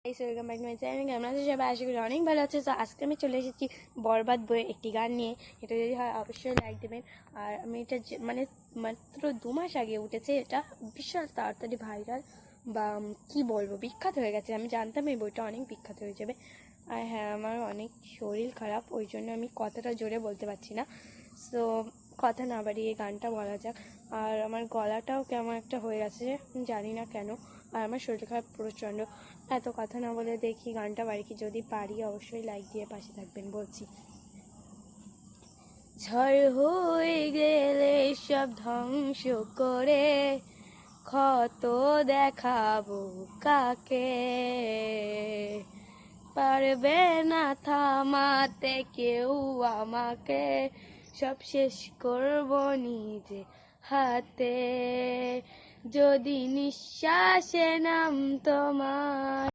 Welcome back to my channel. কেমন আছে সবাই? আশা করি অনেক ভালো আছে। তো আজকে আমি চলে এসেছি বরবাদ বইয়ের একটি গান নিয়ে। এটা যদি হয় অবশ্যই লাইক দেবেন। আর আমি এটা মানে মাত্র 2 মাস আগে উঠেছে, এটা বিশাল তাড়াতাড়ি ভাইরাল বা কি বলবো, বিখ্যাত হয়ে গেছে। আমি জানতাম এই বইটা অনেক বিখ্যাত হয়ে যাবে। আর হ্যাঁ, আমার অনেক শরীর খারাপ, ওই জন্য আমি কথাটা জোরে বলতে পারছি না। সো কথা না বাড়িয়ে গানটা বলা যাক। আর আমার গলাটাও কেমন একটা হয়ে গেছে, জানি না কেন। আর আমার শরীর খারাপ প্রচণ্ড। এত কথা না বলে দেখি গানটা বাড়ি কি, যদি পারি অবশ্যই লাইক দিয়ে পাশে থাকবেন বলছি। ঝড় হয়ে গেলে সব ধ্বংস করে ক্ষত দেখাবো কাকে, পারবে না থামাতে কেউ আমাকে, সব শেষ করবো নিজে হাতে, যদি নিঃশ্বাসে নাম তোমার।